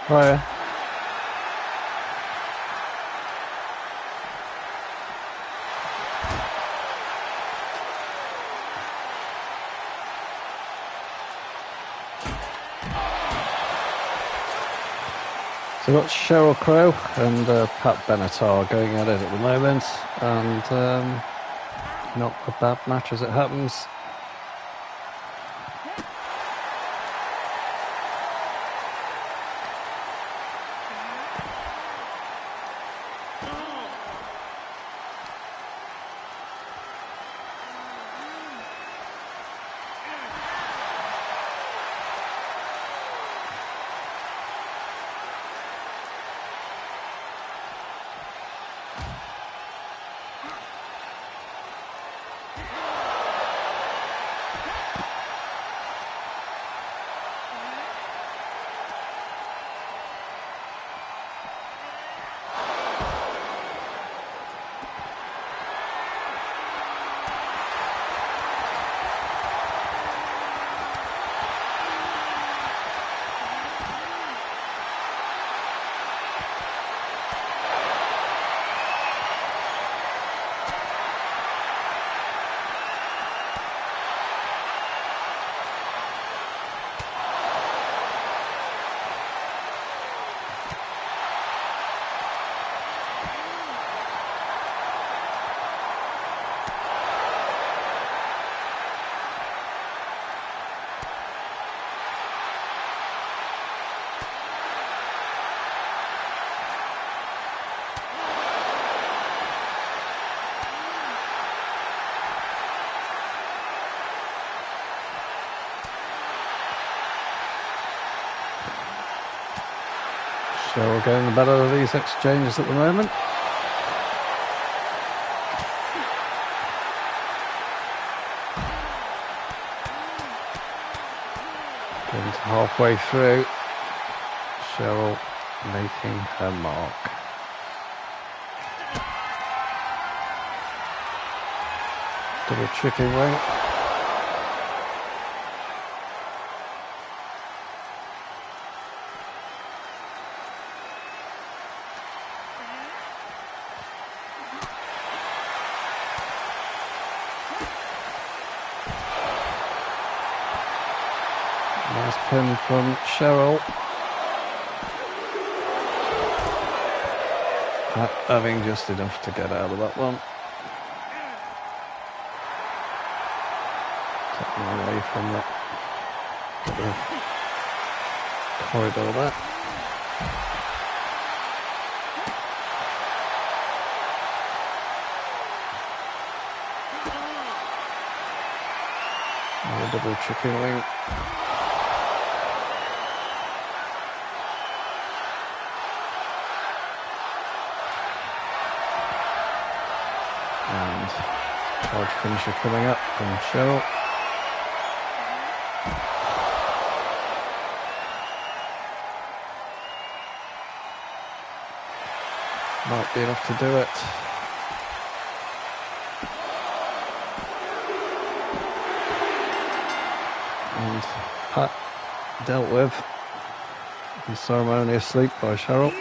Fire. So we've got Sheryl Crow and Pat Benatar going at it at the moment, and not a bad match as it happens. Sheryl getting the better of these exchanges at the moment. Getting to halfway through. Sheryl making her mark. Double chicken wing. Nice pin from Sheryl. Having just enough to get out of that one. Taking away from the corridor there. Another double chicken wing. And charge finisher coming up from Sheryl. Might be enough to do it. And Pat dealt with unceremoniously by Sheryl.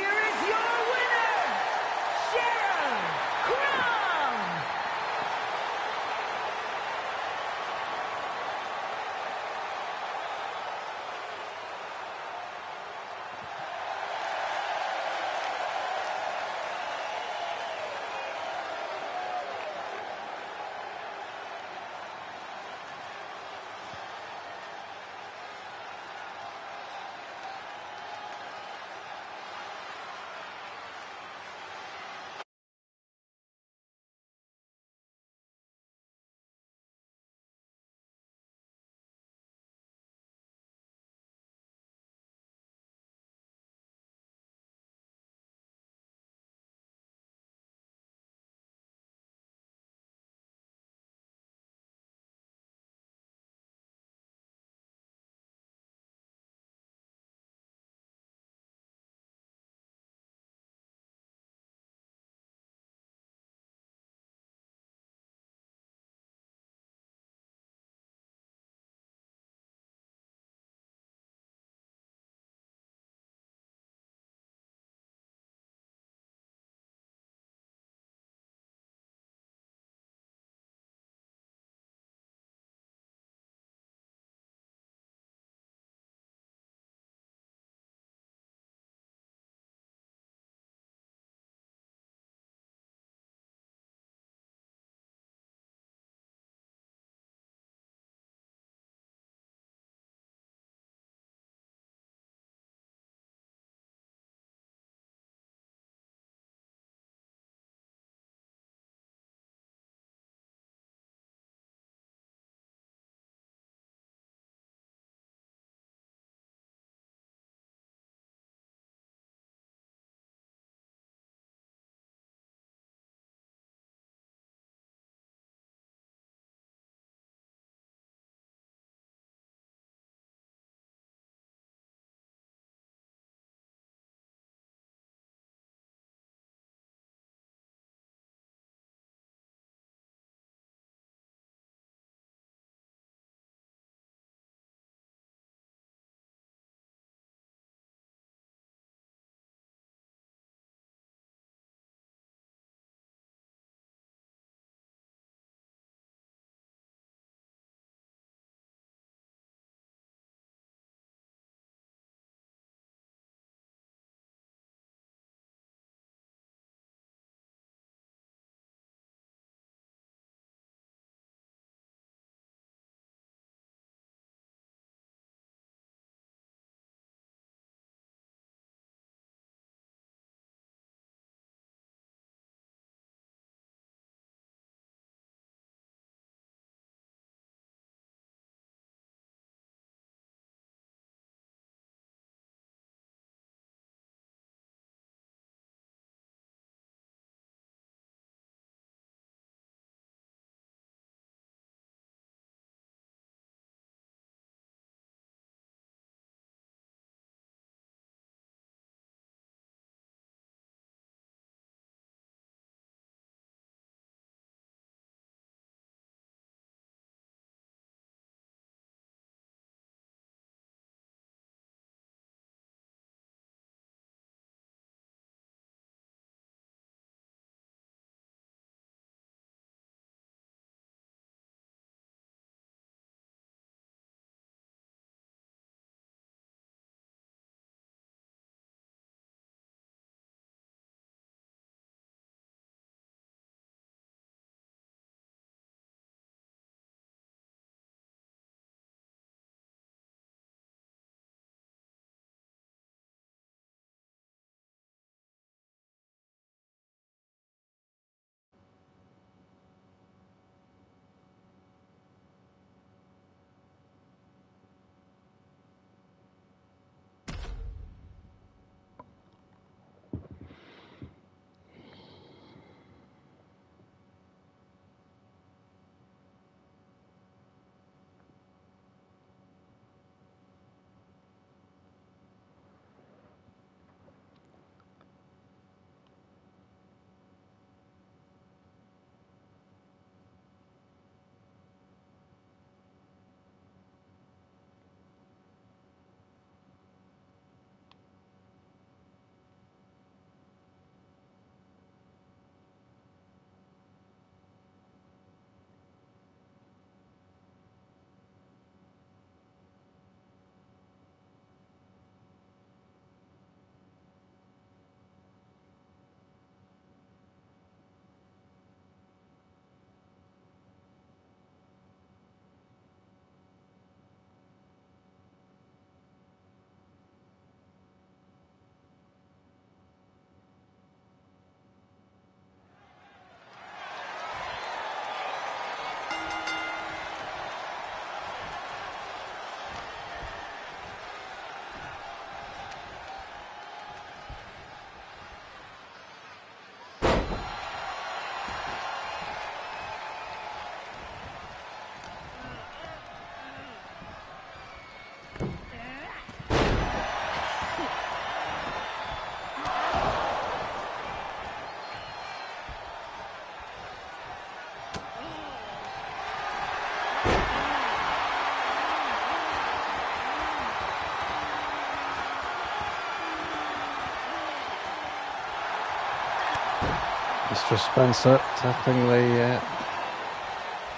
Mistress Spencer tackling the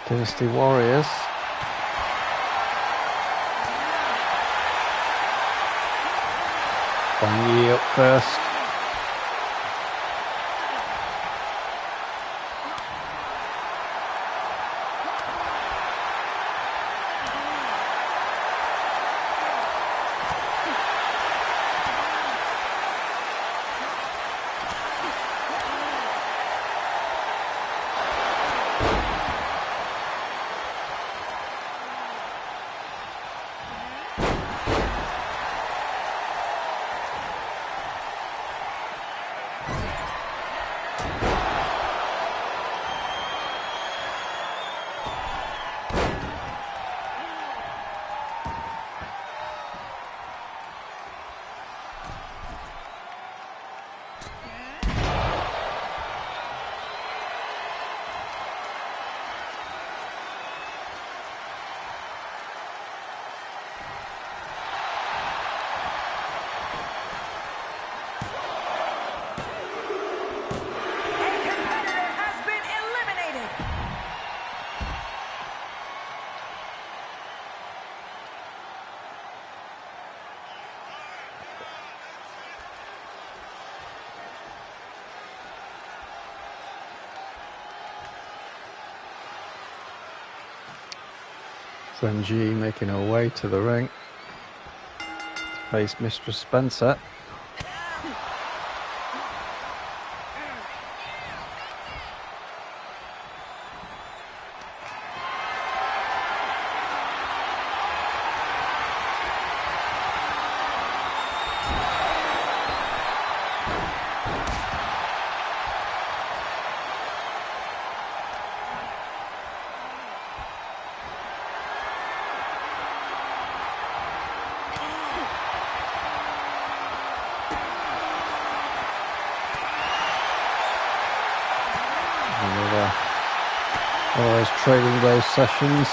Dynasty Warriors. Bangi up first. Zenji making her way to the ring to face Mistress Spencer. Always trading those sessions.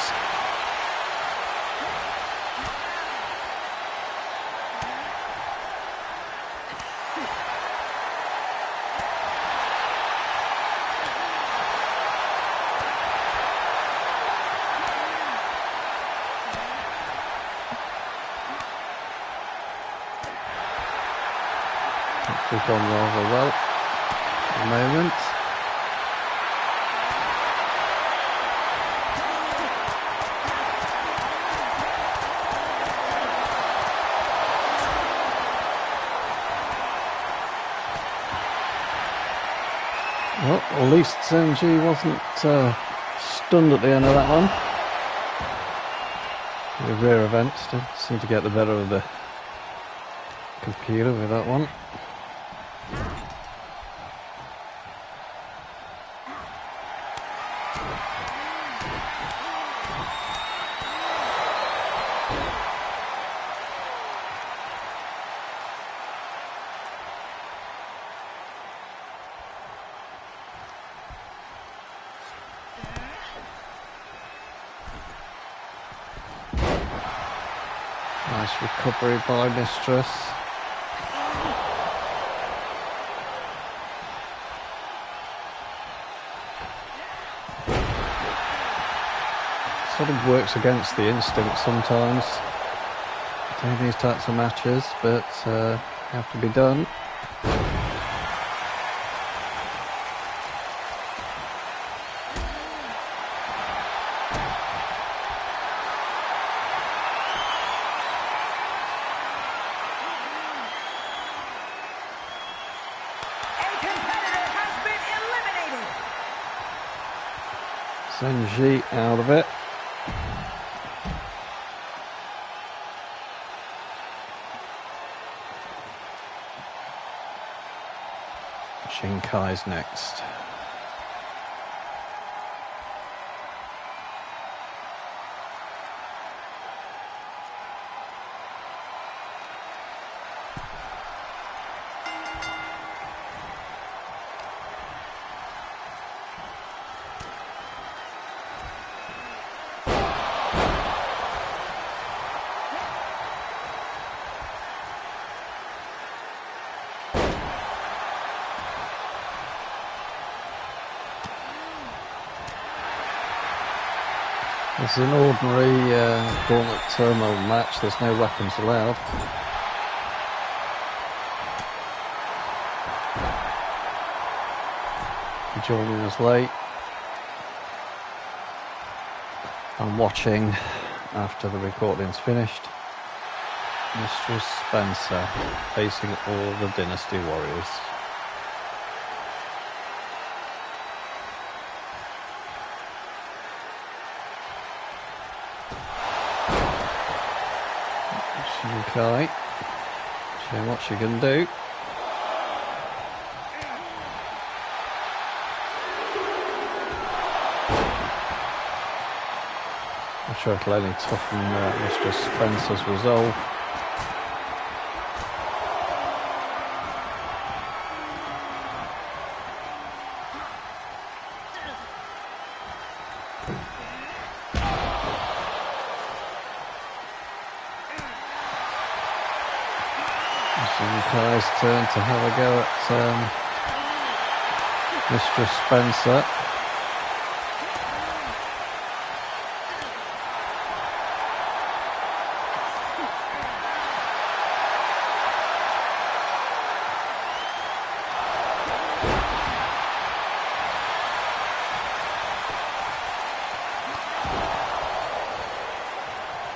Actually gone rather well at the moment. Well, at least Zenji wasn't stunned at the end of that one. The rear events did seem to get the better of the computer with that one. Nice recovery by Mistress. Sort of works against the instinct sometimes doing these types of matches, but have to be done. Zenji out of it. Shinkai's next. This is an ordinary Gauntlet Turmoil match, there's no weapons allowed. Joining us late. I'm watching after the recording's finished. Mistress Spencer facing all the Dynasty warriors. Okay, showing what she can do. I'm sure it'll only toughen Mistress Spencer's resolve. Kai's turn to have a go at Mistress Spencer.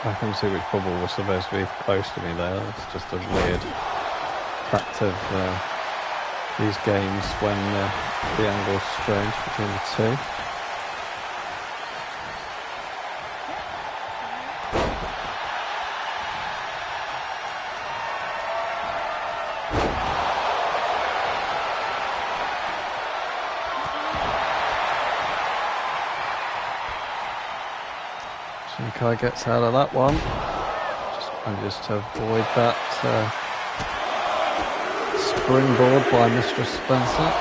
I couldn't see which bubble was supposed to be close to me there. It's just a weird fact of these games when the angle's strange between the two. Kai gets out of that one. Just manages to avoid that springboard by Mistress Spencer.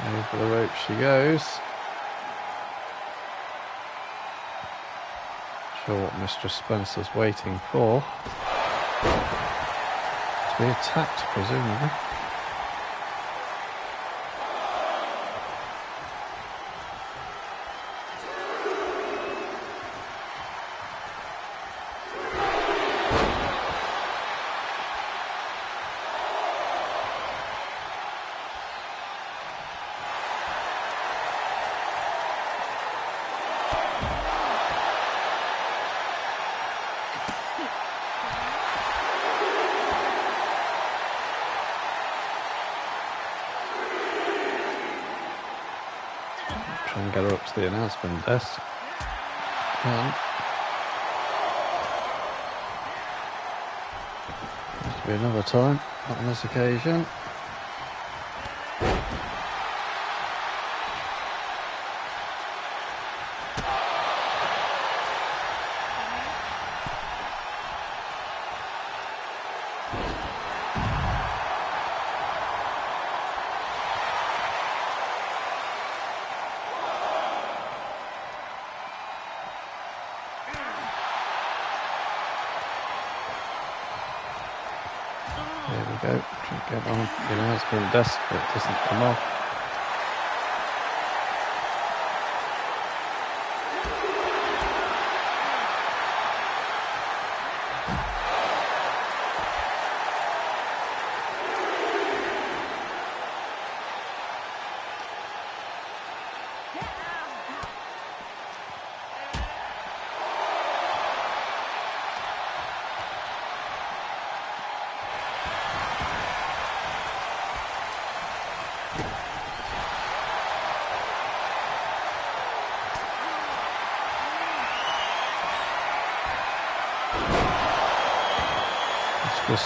Over the rope she goes. Sure what Mistress Spencer's waiting for. To be attacked, presumably. Try and get her up to the announcement desk. Can't. Must be another time, not on this occasion. There we go, try to get on the announcement desk, but it doesn't come off.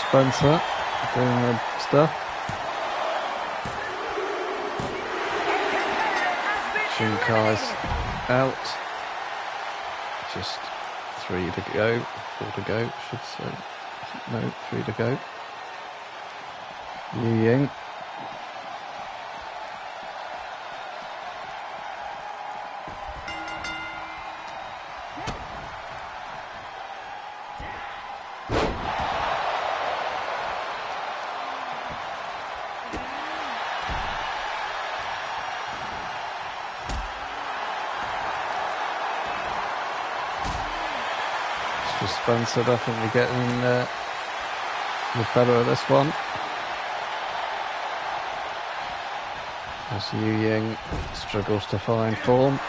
Spencer doing her stuff. Shinkai's out. Just 3 to go, 4 to go, should say. No, 3 to go. Yu Ying Mistress Spencer definitely getting the better of this one. As Yu Ying struggles to find form.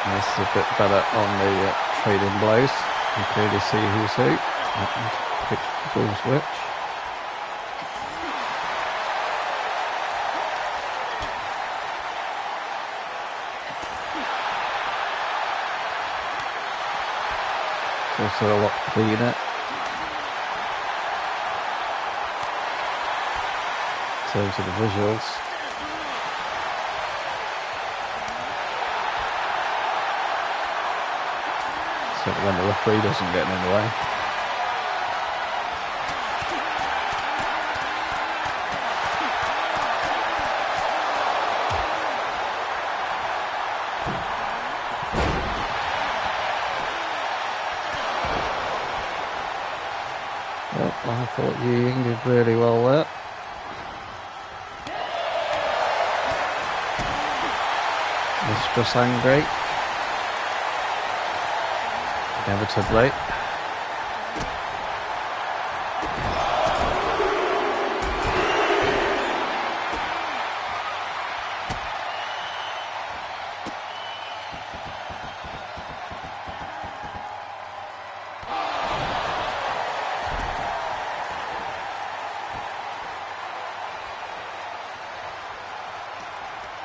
And this is a bit better on the trading blows. You can clearly see who's who and which ball's which. It's also a lot cleaner. In terms of the visuals. Certainly when the referee doesn't get in the way. Well, I thought Yu Ying did really well there. Mistress angry. Inevitably.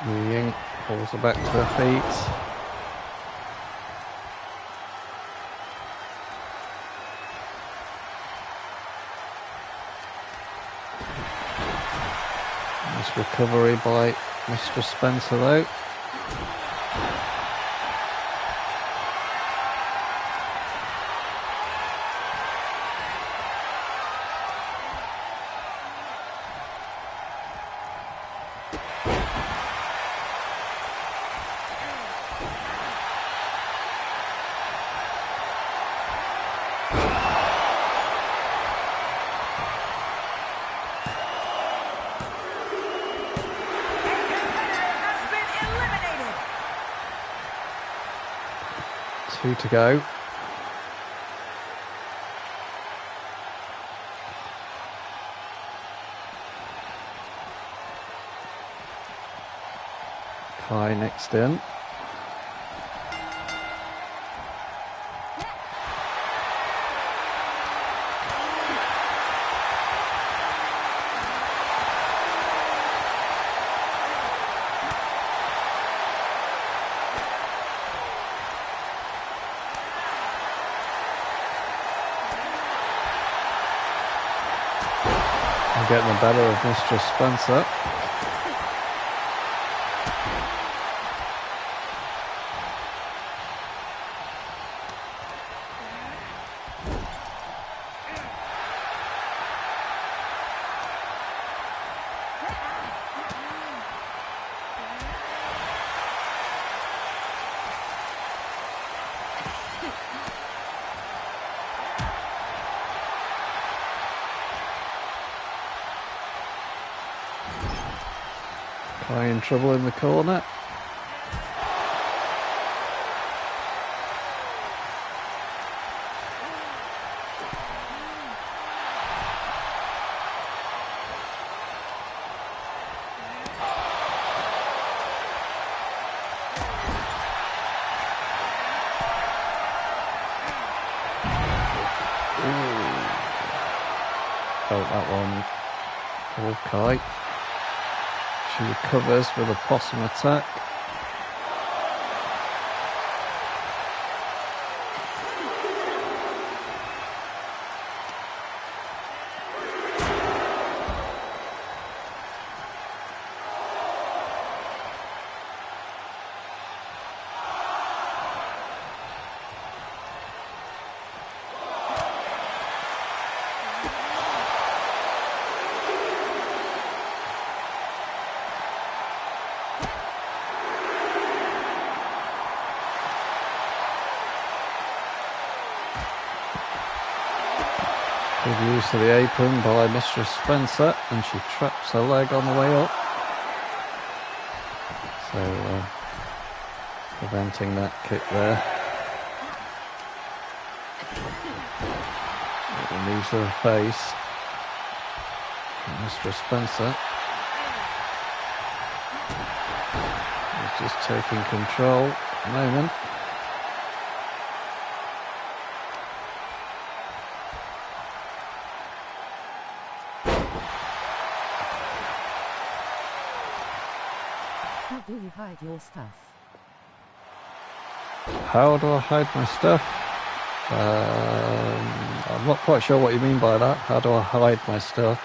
Yu Ying pulls her back to her feet. Nice recovery by Mistress Spencer though. Two to go. Kai next in. Getting the better of Mistress Spencer. In trouble in the corner. Felt that one. Okay. She recovers with a possum attack. Good use of the apron by Mistress Spencer, and she traps her leg on the way up. So preventing that kick there. Little knees to the face. Mistress Spencer is just taking control at the moment. How do you hide your stuff? How do I hide my stuff? I'm not quite sure what you mean by that. How do I hide my stuff?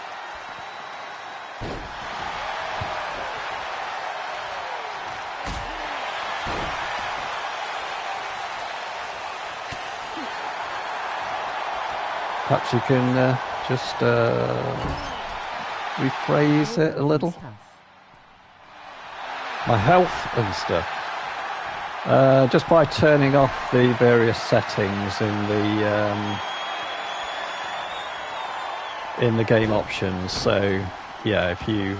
Perhaps you can just rephrase it a little. My health and stuff. Just by turning off the various settings in the game options. So yeah, if you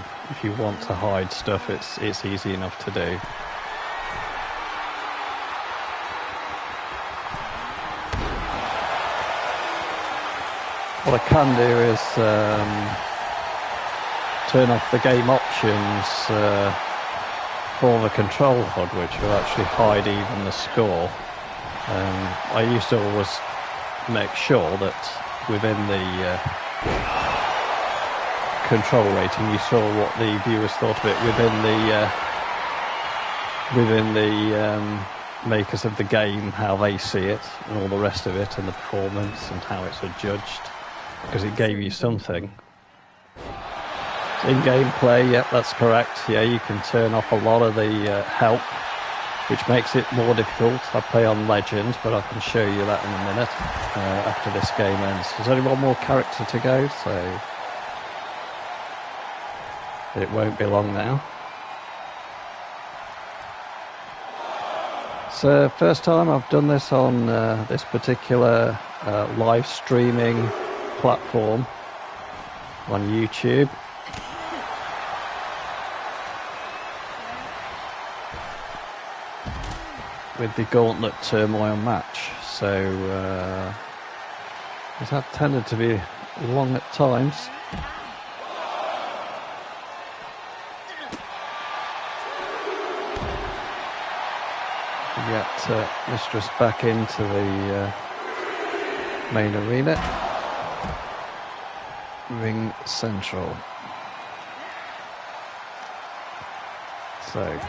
want to hide stuff, it's easy enough to do. What I can do is turn off the game options for the control HUD, which will actually hide even the score. I used to always make sure that within the control rating you saw what the viewers thought of it within the makers of the game, how they see it and all the rest of it, and the performance and how it's adjudged, because it gave you something. In gameplay, yep, that's correct. Yeah, you can turn off a lot of the help, which makes it more difficult. I play on Legend, but I can show you that in a minute after this game ends. There's only one more character to go, so it won't be long now. So first time I've done this on this particular live streaming platform on YouTube. With the Gauntlet Turmoil match, so it has tended to be long at times. Get Mistress back into the main arena. Ring Central. So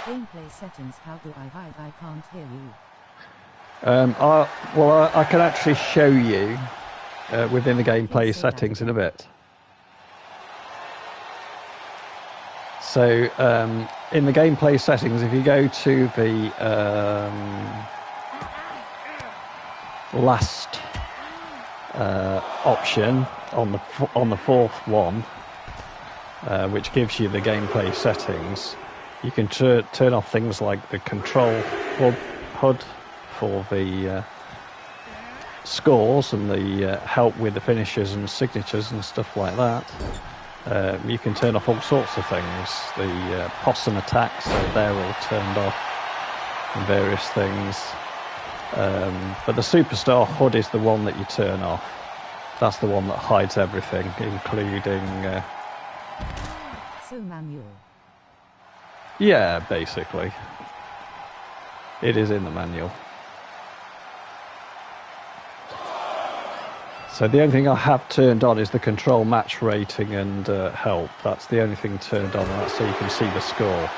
gameplay settings, how do I hide? I can't hear you. I can actually show you within the gameplay settings in a bit. So in the gameplay settings, if you go to the last option on the fourth one, which gives you the gameplay settings, you can turn off things like the control HUD for the scores and the help with the finishes and signatures and stuff like that. You can turn off all sorts of things. The possum attacks, so they're all turned off, and various things. But the Superstar HUD is the one that you turn off. That's the one that hides everything, including... So manual. Yeah, basically. It is in the manual. So the only thing I have turned on is the control match rating and help. That's the only thing turned on, and that's so you can see the score.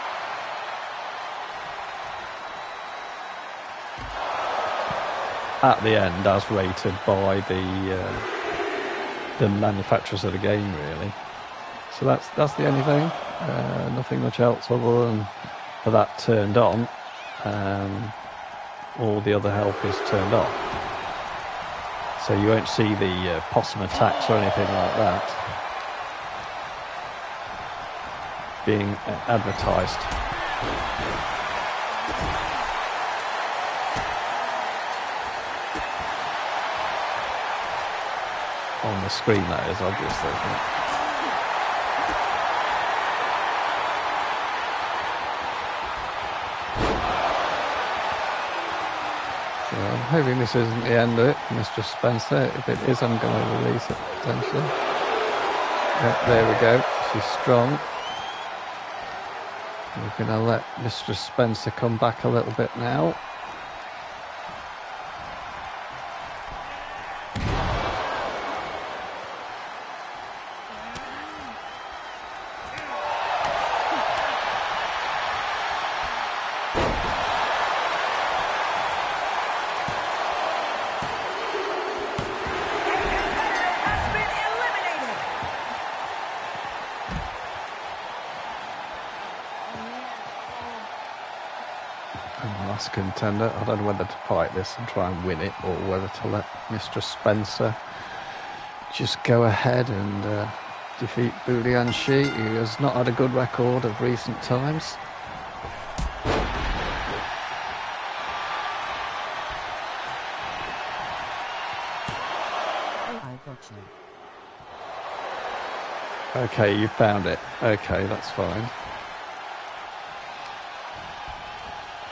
At the end, as rated by the manufacturers of the game, really. So that's the only thing. Nothing much else other than for that turned on. All the other help is turned off. So you won't see the possum attacks or anything like that being advertised. on the screen, that is, obviously. So I'm hoping this isn't the end of it, Mistress Spencer. If it is, I'm going to release it, potentially. Yep, there we go. She's strong. We're going to let Mistress Spencer come back a little bit now. Last contender. I don't know whether to fight this and try and win it, or whether to let Mistress Spencer just go ahead and defeat Boulian Shi, who has not had a good record of recent times. I got you. Okay, you found it. Okay, that's fine.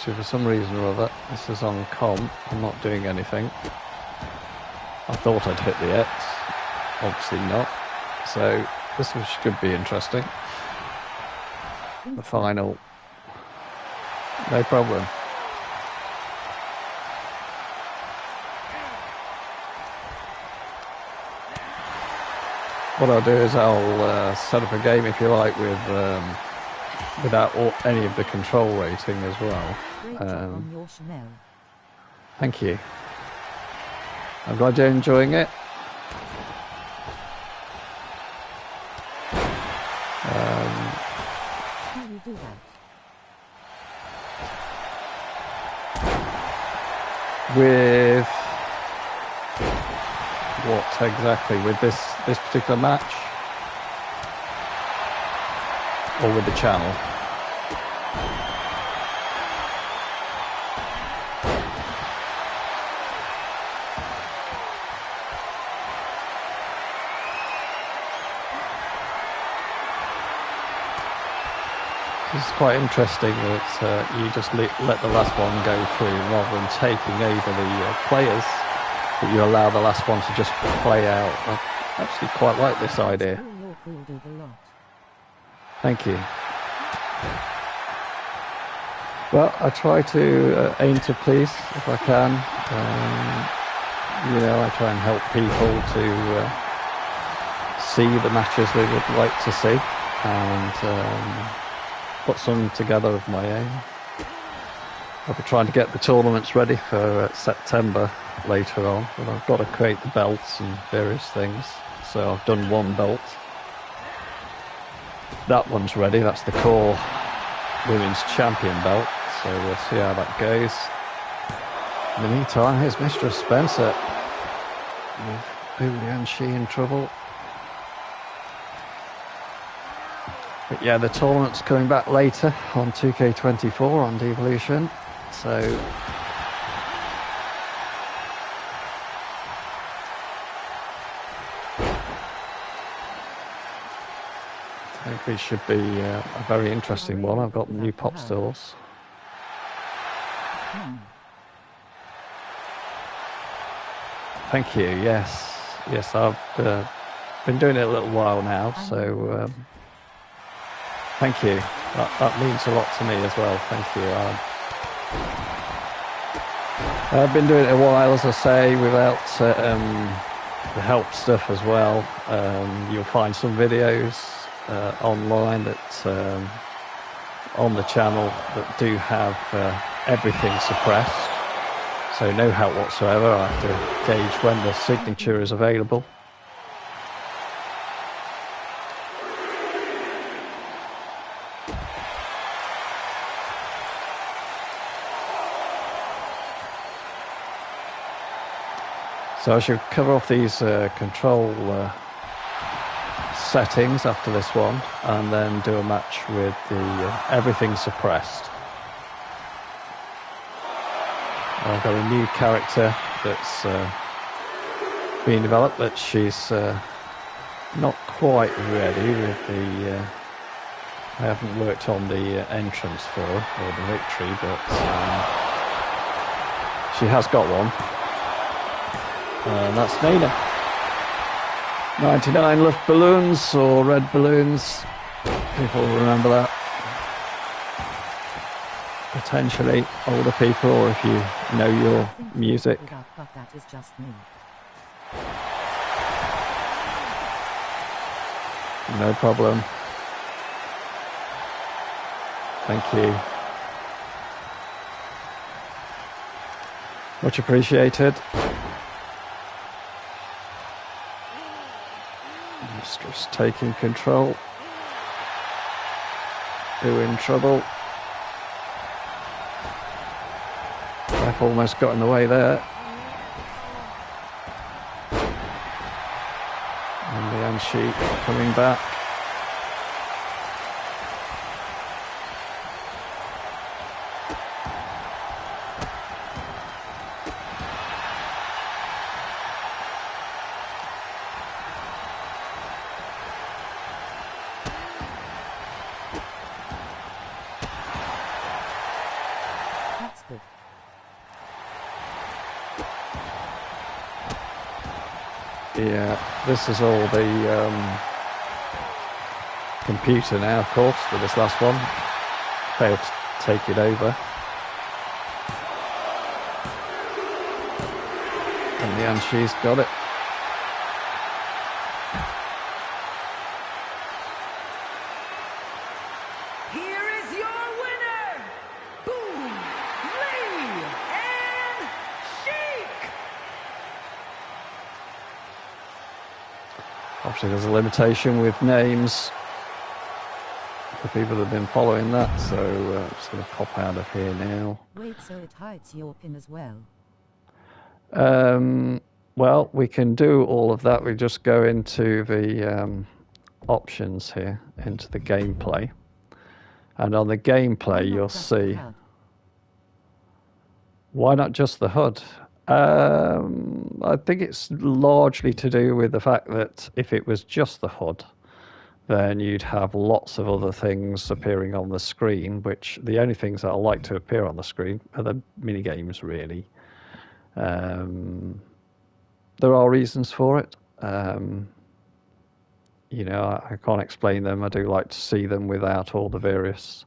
For some reason or other, this is on comp. I'm not doing anything. I thought I'd hit the X. Obviously not. So this could be interesting. The final. No problem. What I'll do is I'll set up a game, if you like, with without any of the control rating as well. On your Chanel. Thank you. I'm glad you're enjoying it. How do you do that? With what exactly? With this particular match? Or with the channel? It's quite interesting that you just let the last one go through rather than taking over the players, that you allow the last one to just play out. I actually quite like this idea. Thank you. Well, I try to aim to please if I can. You know, I try and help people to see the matches they would like to see, and put some together of my own. I'll be trying to get the tournaments ready for September later on, but I've got to create the belts and various things. So I've done one belt. That one's ready. That's the core women's champion belt. So we'll see how that goes. In the meantime, here's Mistress Spencer with Boulian Shi in trouble. But yeah, the tournament's coming back later on 2K24 on Devolution. So I think it should be a very interesting one. I've got new pop stores. Thank you. Yes, I've been doing it a little while now, so thank you. That means a lot to me as well. Thank you. I've been doing it a while, as I say, without the help stuff as well. You'll find some videos online that on the channel that do have everything suppressed. So no help whatsoever. I have to gauge when the signature is available. So I should cover off these control settings after this one, and then do a match with the everything suppressed. I've got a new character that's being developed, but she's not quite ready with the... I haven't worked on the entrance for her, or the victory, but she has got one. And that's Nena. 99 left balloons, or red balloons. People will remember that. Potentially older people, or if you know your music. But that is just me. No problem. Thank you. Much appreciated. Mistress taking control. Who in trouble? I've almost got in the way there. And the Anshi coming back. Yeah, this is all the computer now, of course, for this last one. Failed to take it over. And the Anshi's got it. Here is your winner, Boom, Lee, and Sheik! Obviously there's a limitation with names for people that have been following that, so I'm just going to pop out of here now. Wait, so it hides your pin as well? Well, we can do all of that. We just go into the options here, into the gameplay. And on the gameplay, you'll see... Why not just the HUD? I think it's largely to do with the fact that if it was just the HUD, then you'd have lots of other things appearing on the screen, which the only things that I like to appear on the screen are the mini-games, really. There are reasons for it. You know, I can't explain them. I do like to see them without all the various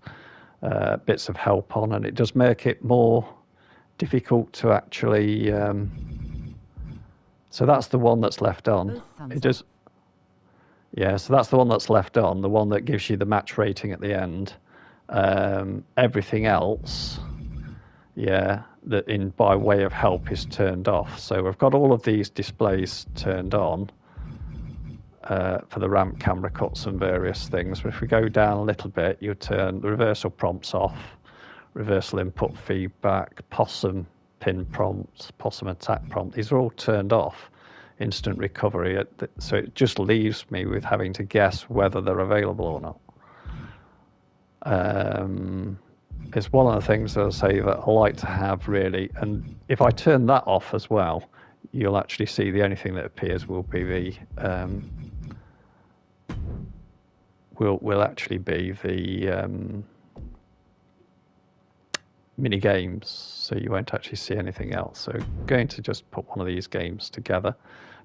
bits of help on, and it does make it more difficult to actually... So that's the one that's left on. It does... Yeah, so that's the one that's left on, the one that gives you the match rating at the end. Everything else, yeah, that in by way of help is turned off. So we've got all of these displays turned on for the ramp camera cuts and various things. But if we go down a little bit, you turn the reversal prompts off, reversal input feedback, possum pin prompts, possum attack prompt. These are all turned off. Instant recovery, so it just leaves me with having to guess whether they're available or not. It's one of the things that I say that I like to have, really, and if I turn that off as well, you'll actually see the only thing that appears will be the will actually be the mini games, so you won't actually see anything else. So I'm going to just put one of these games together.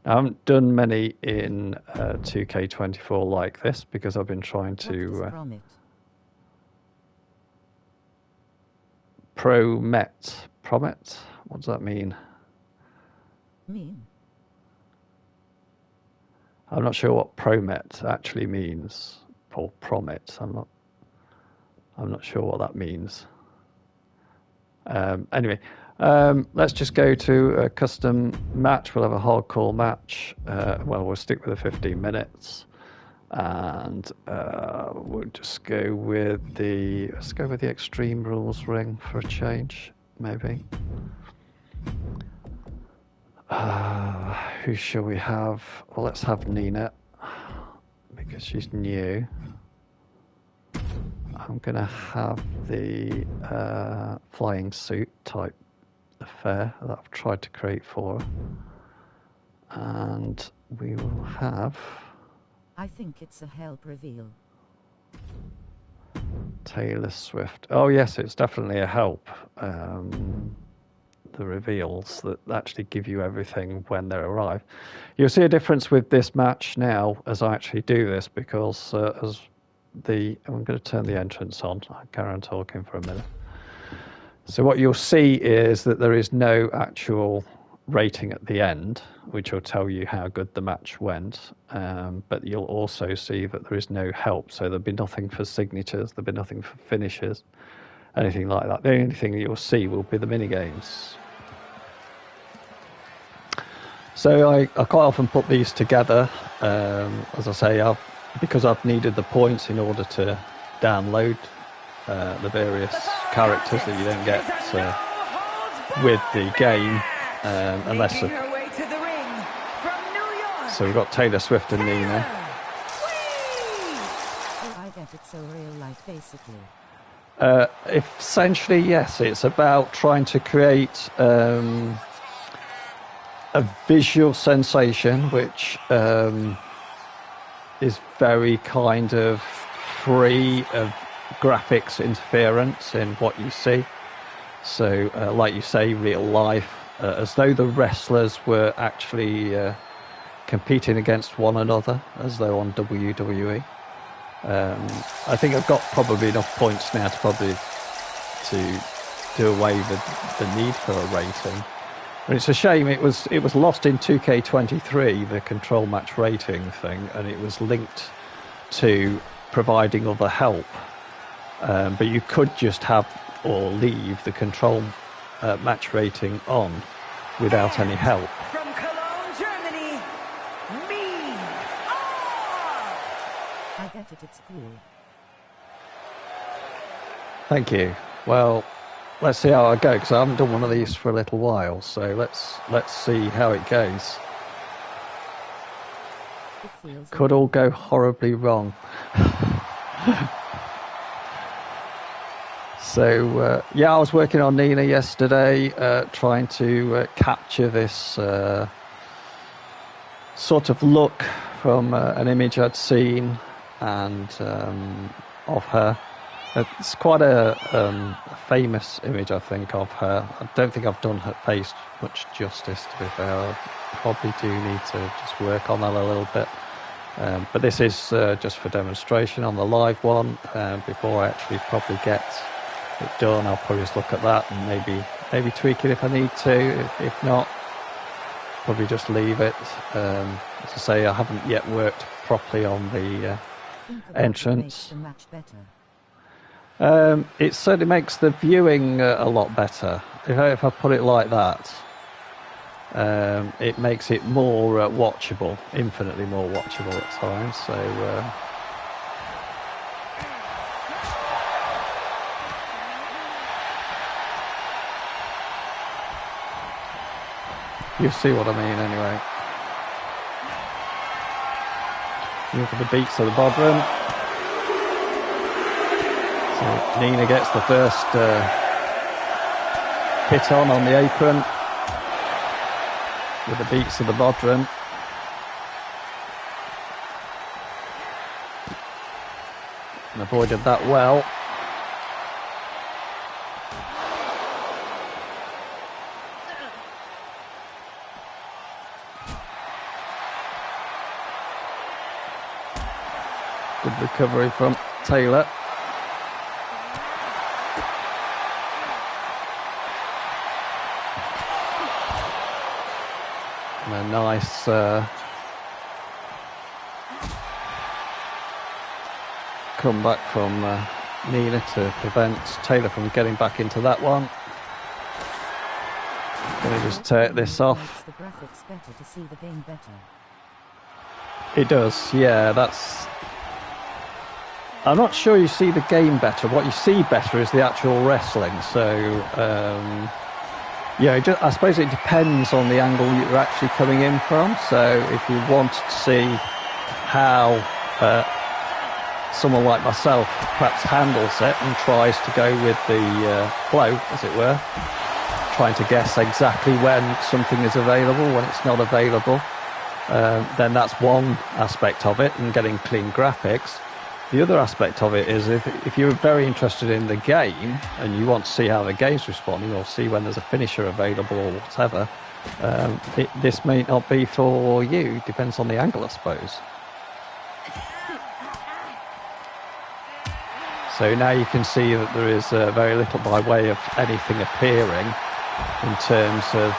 Now, I haven't done many in 2K24 like this because I've been trying to Promet. What does that mean? I'm not sure what Promet actually means, or Promet. I'm not sure what that means. Anyway, let's just go to a custom match. We'll have a hardcore match. Well, we'll stick with the 15 minutes, and we'll just go with the Extreme Rules ring for a change, maybe. Who shall we have? Well, let's have Nena because she's new. I'm going to have the flying suit type affair that I've tried to create for her. And we will have I think it's a help reveal. Taylor Swift. Oh yes, it's definitely a help. The reveals that actually give you everything when they arrive. You'll see a difference with this match now as I actually do this, because I'm going to turn the entrance on. I'll carry on talking for a minute. So what you'll see is that there is no actual rating at the end, which will tell you how good the match went. But you'll also see that there is no help. So there'll be nothing for signatures, there'll be nothing for finishes, anything like that. The only thing you'll see will be the mini games. So I quite often put these together, as I say, because I've needed the points in order to download the various characters that you don't get with the game, unless. So we've got Taylor Swift and Nena. Oh, I get it, so real life basically. Essentially, yes. It's about trying to create a visual sensation which is very kind of free of graphics interference in what you see. So, like you say, real life, as though the wrestlers were actually competing against one another, as though on WWE. I think I've got probably enough points now to do away with the need for a rating. And it's a shame it was lost in 2K23, the control match rating thing, and it was linked to providing other help. But you could just have or leave the control match rating on without any help. From Cologne, Germany, me. I get it, it's cool. Thank you. Well, let's see how I go, because I haven't done one of these for a little while. So let's see how it goes. It feels Could all go horribly wrong. So, yeah, I was working on Nena yesterday, trying to capture this sort of look from an image I'd seen and of her. It's quite a famous image, I think, of her. I don't think I've done her face much justice, to be fair. I probably do need to just work on that a little bit. But this is just for demonstration on the live one. Before I actually probably get it done, I'll probably just look at that and maybe tweak it if I need to. If not, probably just leave it. As I say, I haven't yet worked properly on the entrance. Makes the match better. It certainly makes the viewing a lot better. If I put it like that, it makes it more watchable, infinitely more watchable at times. So you see what I mean anyway. Look at the beats of the bodrum. So Nena gets the first hit on the apron with the beats of the bodrum. And avoided that well. Good recovery from Taylor. And a nice comeback from Nena to prevent Taylor from getting back into that one. Going to just take this off. Makes the graphics better to see the game better. It does, yeah, that's... I'm not sure you see the game better. What you see better is the actual wrestling. So, yeah, I suppose it depends on the angle you're actually coming in from. So if you want to see how someone like myself perhaps handles it and tries to go with the flow, as it were, trying to guess exactly when something is available, when it's not available, then that's one aspect of it, and getting clean graphics. The other aspect of it is if you're very interested in the game and you want to see how the game's responding or see when there's a finisher available or whatever, this may not be for you. Depends on the angle, I suppose. So now you can see that there is very little by way of anything appearing in terms of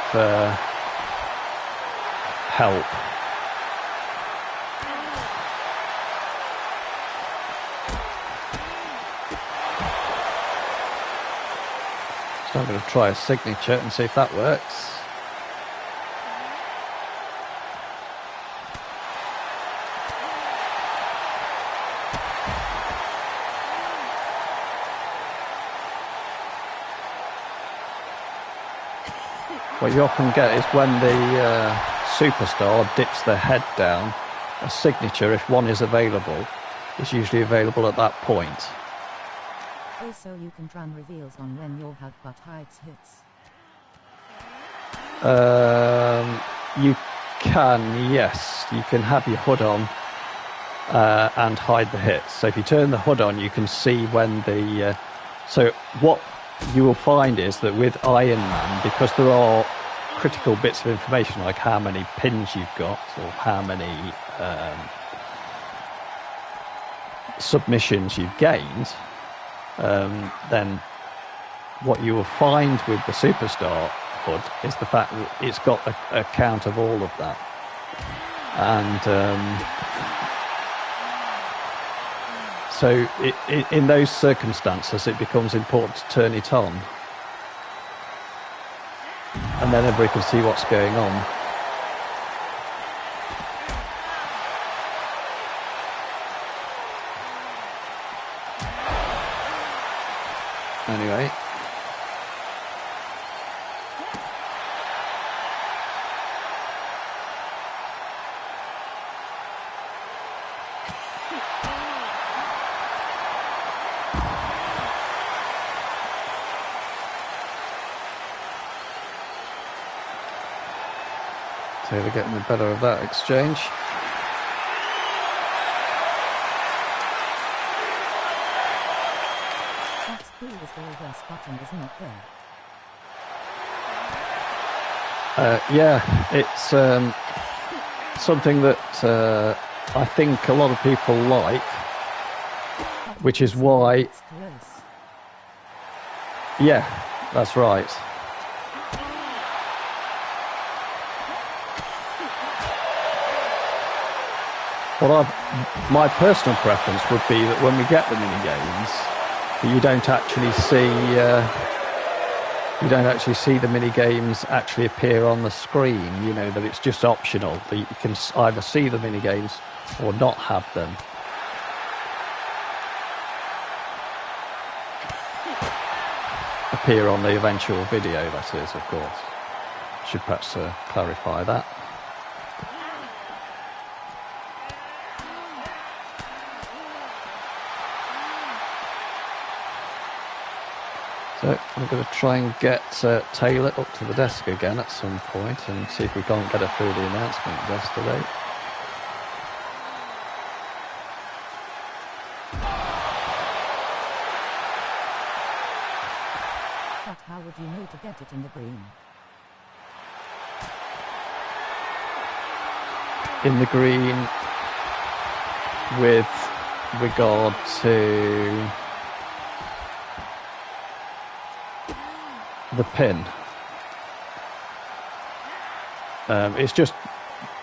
help. So I'm going to try a signature and see if that works. What you often get is when the superstar dips their head down, a signature, if one is available, is usually available at that point. Also, you can run reveals on when your hug butt hides hits. You can, yes. You can have your hood on and hide the hits. So if you turn the hood on, you can see when the... so what you will find is that with Iron Man, because there are critical bits of information like how many pins you've got or how many submissions you've gained, then what you will find with the Superstar hood is the fact that it's got a count of all of that. And so in those circumstances it becomes important to turn it on, and then everybody can see what's going on. Anyway, so they're getting the better of that exchange. That's cool as the reverse button is not there. Yeah, it's something that I think a lot of people like, which is why... It's close. Yeah, that's right. My personal preference would be that when we get the mini games, that you don't actually see the mini games actually appear on the screen. You know, that it's just optional. That you can either see the mini games or not have them. Appear on the eventual video, that is, of course. Should perhaps clarify that. So I'm going to try and get Taylor up to the desk again at some point and see if we can't get her through the announcement yesterday. But how would you know to get it in the green? In the green with regard to the pin. It's just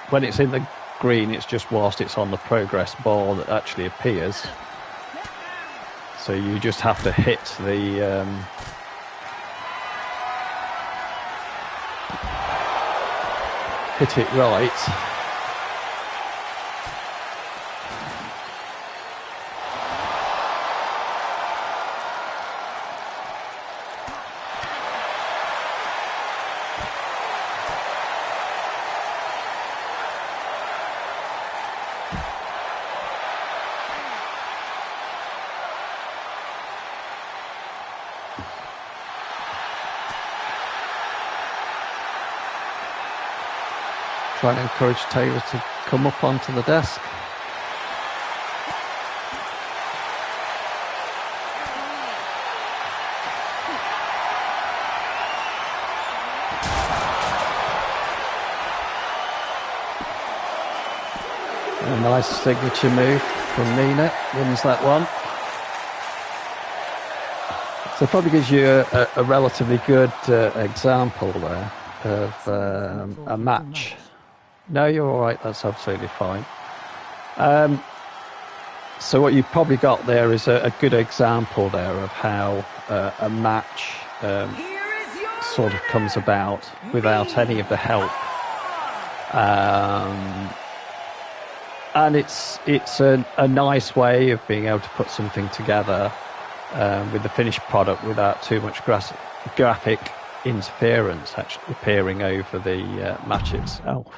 when it's in the green, it's just whilst it's on the progress bar that actually appears. So you just have to hit the hit it right. trying to encourage Taylor to come up onto the desk. A nice signature move from Nena, wins that one. So it probably gives you a relatively good example there of a match. No, you're all right. That's absolutely fine. So what you've probably got there is a good example there of how a match sort of comes about without any of the help. And it's a nice way of being able to put something together with the finished product without too much graphic interference actually appearing over the match itself.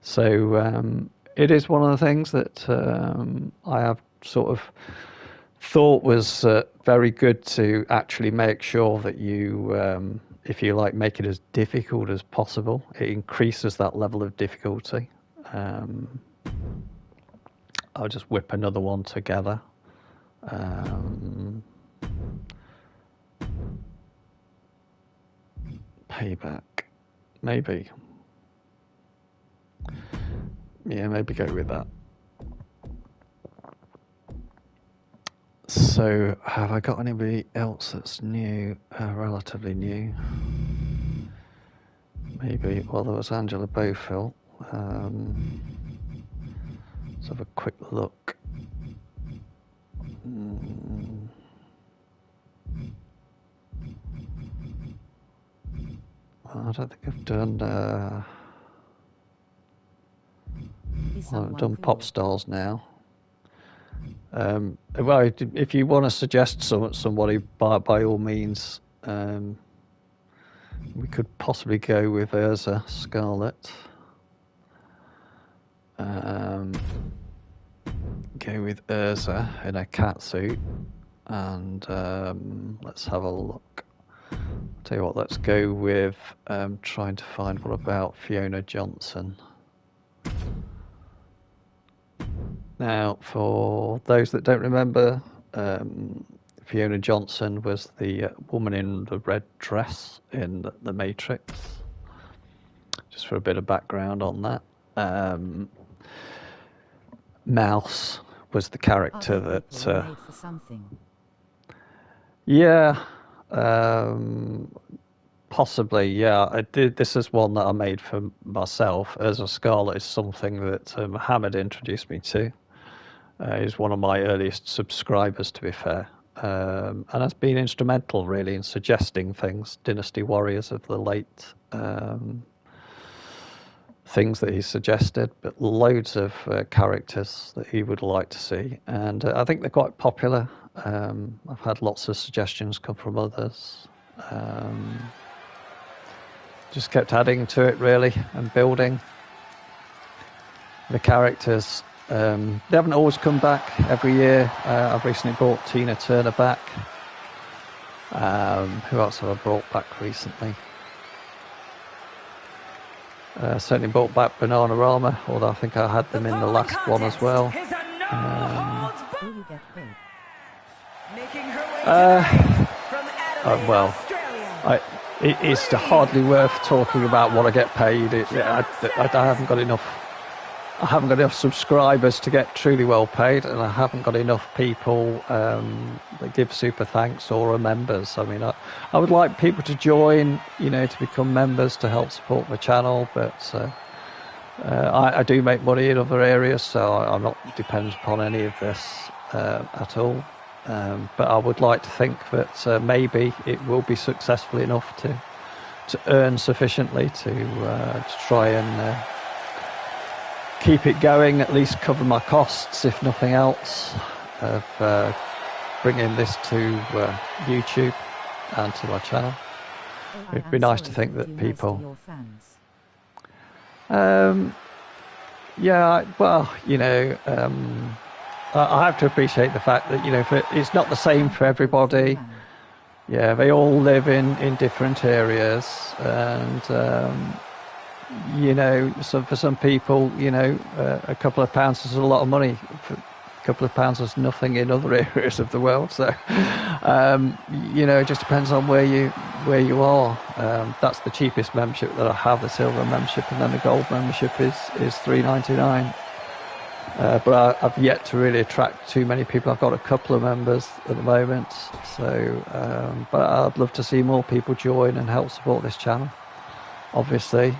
So it is one of the things that I have sort of thought was very good to actually make sure that you, if you like, make it as difficult as possible. It increases that level of difficulty. I'll just whip another one together. Payback. Maybe. Yeah, maybe go with that. So, have I got anybody else that's new, relatively new? Maybe. Well, there was Angela Bofill. Let's have a quick look. I don't think I've done. I've done pop stars now. Well, if you want to suggest somebody, by all means, we could possibly go with Erza, Scarlet. Go with Erza in a catsuit, and let's have a look. I'll tell you what, let's go with trying to find, what about Fiona Johnson? Now, for those that don't remember, Fiona Johnson was the woman in the red dress in The Matrix. Just for a bit of background on that. Mouse was the character that... yeah, possibly, yeah. I did. This is one that I made for myself. As a Scarlet is something that Mohammed introduced me to. He's one of my earliest subscribers, to be fair, and has been instrumental, really, in suggesting things. Dynasty Warriors of the late things that he suggested, but loads of characters that he would like to see, and I think they're quite popular. I've had lots of suggestions come from others. Just kept adding to it, really, and building the characters. They haven't always come back every year. I've recently brought Tina Turner back. Who else have I brought back recently? Certainly brought back Bananarama, although I think I had them in the last one as well. Well, it's hardly worth talking about what I get paid. I haven't got enough. I haven't got enough subscribers to get truly well paid, and I haven't got enough people that give super thanks or are members. I mean, I would like people to join, to become members to help support my channel, but I do make money in other areas, so I'm not dependent upon any of this at all. But I would like to think that maybe it will be successful enough to earn sufficiently to try and keep it going, at least cover my costs, if nothing else, of bringing this to YouTube and to my channel. It'd be nice to think that people... yeah, well, I have to appreciate the fact that, it's not the same for everybody. Yeah, they all live in different areas, and you know, so for some people, you know, a couple of pounds is a lot of money. A couple of pounds is nothing in other areas of the world. So, you know, it just depends on where you are. That's the cheapest membership that I have, the silver membership, and then the gold membership is $3.99. But I've yet to really attract too many people. I've got a couple of members at the moment, so but I'd love to see more people join and help support this channel. Obviously,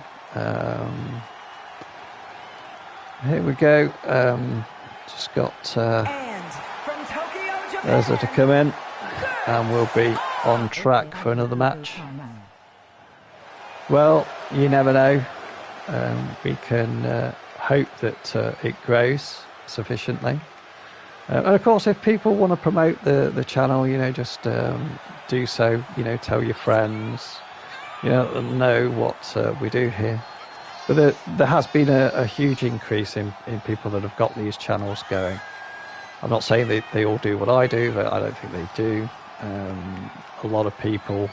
here we go. Just got Erza to come in, and we'll be on track for another match. Well, you never know. We can hope that it grows sufficiently. And of course, if people want to promote the channel, you know, just do so. You know, tell your friends. You know what we do here. But there has been a huge increase in people that have got these channels going. I'm not saying they all do what I do, but I don't think they do. A lot of people,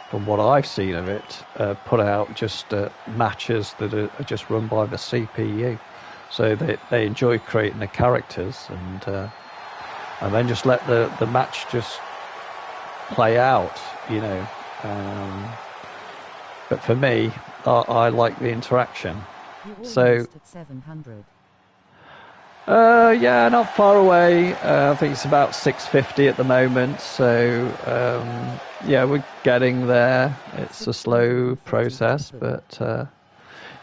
from what I've seen of it, put out just matches that are just run by the CPU. So they enjoy creating the characters and then just let the match just play out, you know. But for me, I like the interaction. So, yeah, not far away. I think it's about 650 at the moment. So, yeah, we're getting there. It's a slow process, but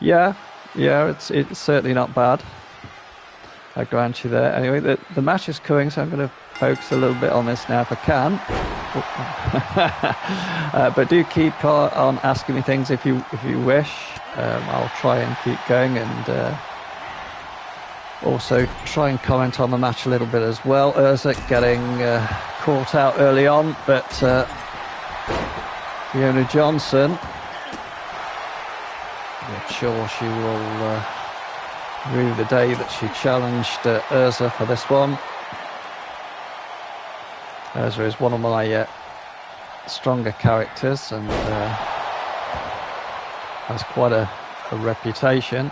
yeah, it's certainly not bad. I grant you there. Anyway, the match is coming, so I'm going to focus a little bit on this now if I can. But do keep on asking me things if you wish. I'll try and keep going and also try and comment on the match a little bit as well. Erza getting caught out early on, but Fiona Johnson, I'm sure she will rue the day that she challenged Erza for this one. Erza is one of my stronger characters and has quite a reputation.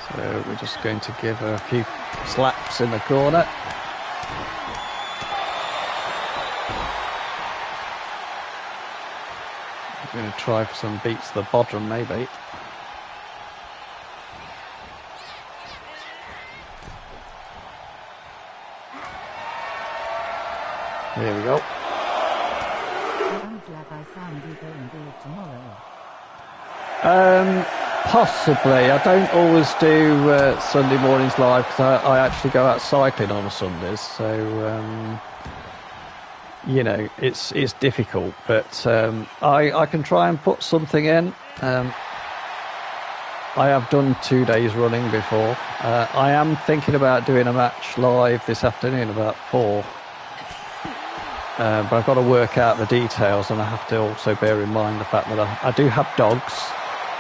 So we're just going to give her a few slaps in the corner. I'm going to try for some beats to the bottom, maybe. Here we go. I'm glad I found you going live tomorrow. Possibly. I don't always do Sunday mornings live because I actually go out cycling on Sundays. So, you know, it's difficult. But I can try and put something in. I have done 2 days running before. I am thinking about doing a match live this afternoon about 4. But I've got to work out the details, and I have to also bear in mind the fact that I do have dogs,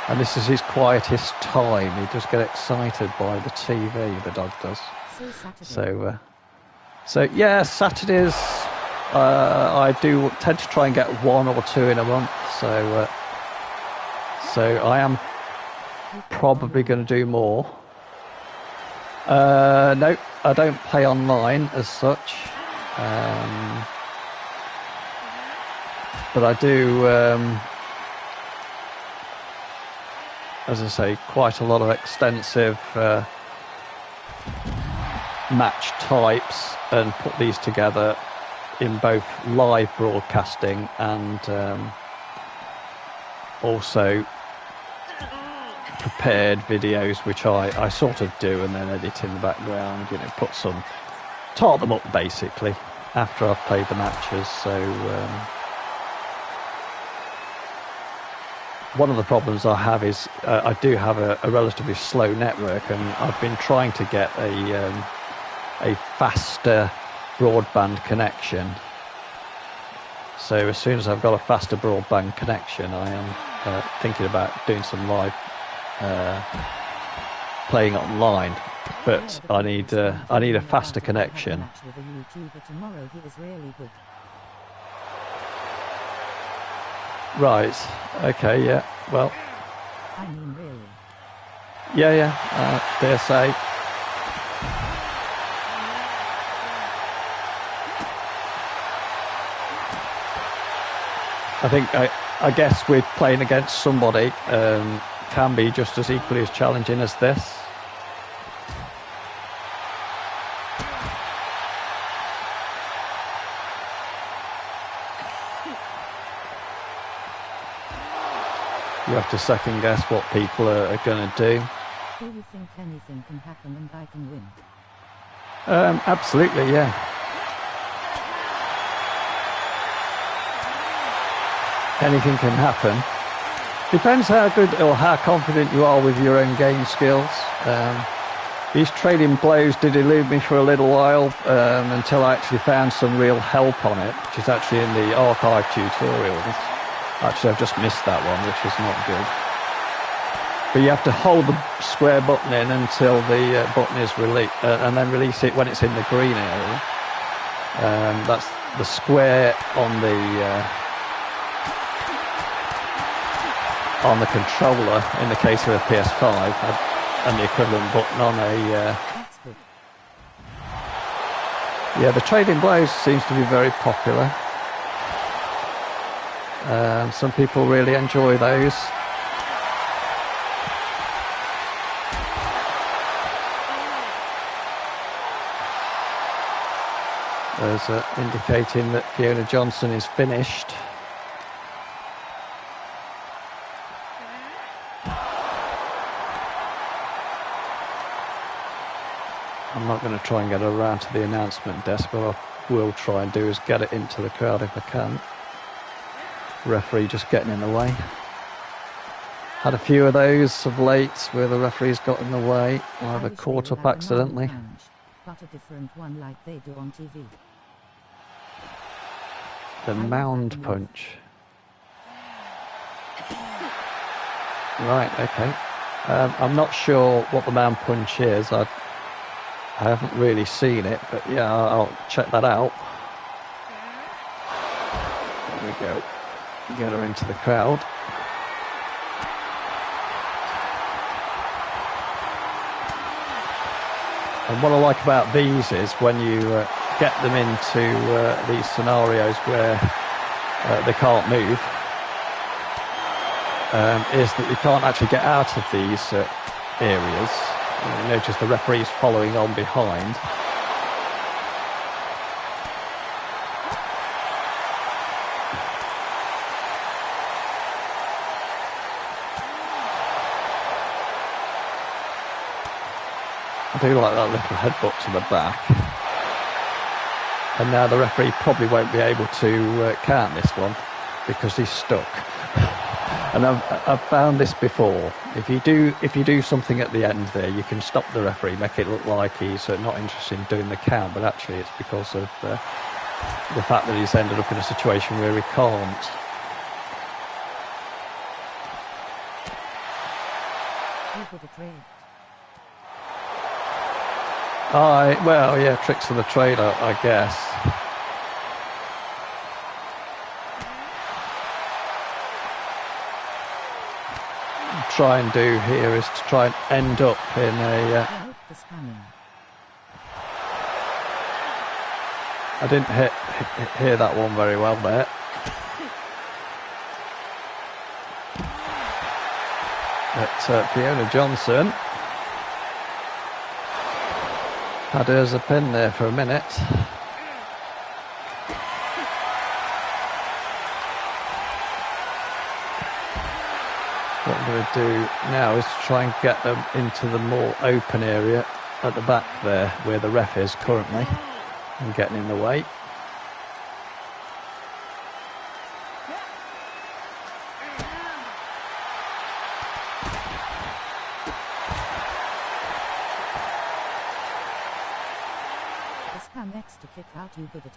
and this is his quietest time. He does get excited by the TV, the dog does. So yeah, Saturdays I do tend to try and get 1 or 2 in a month. So I am probably going to do more. No, I don't play online as such. But I do, as I say, quite a lot of extensive match types and put these together in both live broadcasting and also prepared videos, which I sort of do and then edit in the background, you know, tot them up basically after I've played the matches. So one of the problems I have is I do have a relatively slow network, and I've been trying to get a faster broadband connection. So as soon as I've got a faster broadband connection, I am thinking about doing some live playing online. but I need a faster connection. Match with a YouTuber tomorrow. He is really good. Right. Okay. Yeah. Well. I mean, really. Yeah. Dare say. I think I guess we're playing against somebody can be just as equally as challenging as this. You have to second guess what people are going to do. Do you think anything can happen and I can win? Absolutely, yeah. Anything can happen. Depends how good or how confident you are with your own game skills. These trading blows did elude me for a little while until I actually found some real help on it, which is actually in the archive tutorials. Actually, I've just missed that one, which is not good. But you have to hold the square button in until the button is released, and then release it when it's in the green area. That's the square on the controller in the case of a PS5, and the equivalent button on a. Yeah, the trading blows seems to be very popular. Some people really enjoy those. There's indicating that Fiona Johnson is finished. I'm not going to try and get around to the announcement desk, but what I will try and do is get it into the crowd if I can. Referee just getting in the way. Had a few of those of late where the referee's got in the way, either caught up accidentally. But a different one like they do on TV. The mound punch. Right, okay. I'm not sure what the mound punch is. I haven't really seen it, but yeah, I'll check that out. There we go. Get her into the crowd. And what I like about these is when you get them into these scenarios where they can't move, is that you can't actually get out of these areas. You notice the referee's following on behind. I do like that little headbutt to the back. And now the referee probably won't be able to count this one because he's stuck. And I've found this before. If you do something at the end there, you can stop the referee, make it look like he's not interested in doing the count, but actually it's because of the fact that he's ended up in a situation where he can't. Well, yeah, tricks of the trade, I guess. Try and do here is to try and end up in a. I didn't hear that one very well there. But Fiona Johnson had Erza pin there for a minute. What I'm going to do now is to try and get them into the more open area at the back there where the ref is currently and getting in the way. Next to kick out, you good at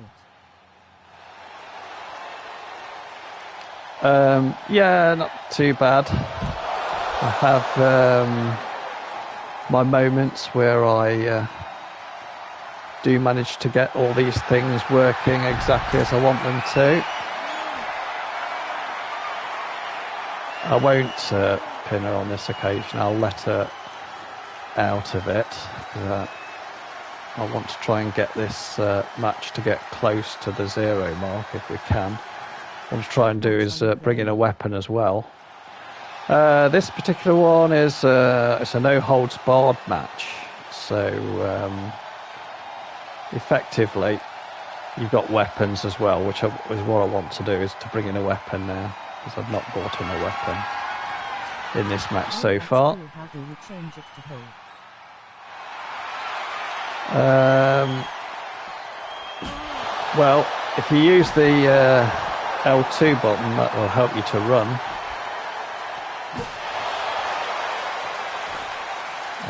it? Yeah, not too bad. I have my moments where I do manage to get all these things working exactly as I want them to. I won't pin her on this occasion. I'll let her out of it. I want to try and get this match to get close to the 0 mark if we can. What I want to try and do is bring in a weapon as well. This particular one is it's a no holds barred match, so effectively you've got weapons as well, which is what I want to do, is to bring in a weapon now, because I've not brought in a weapon in this match so far. How do you change it to hold? Well, if you use the L2 button, that will help you to run.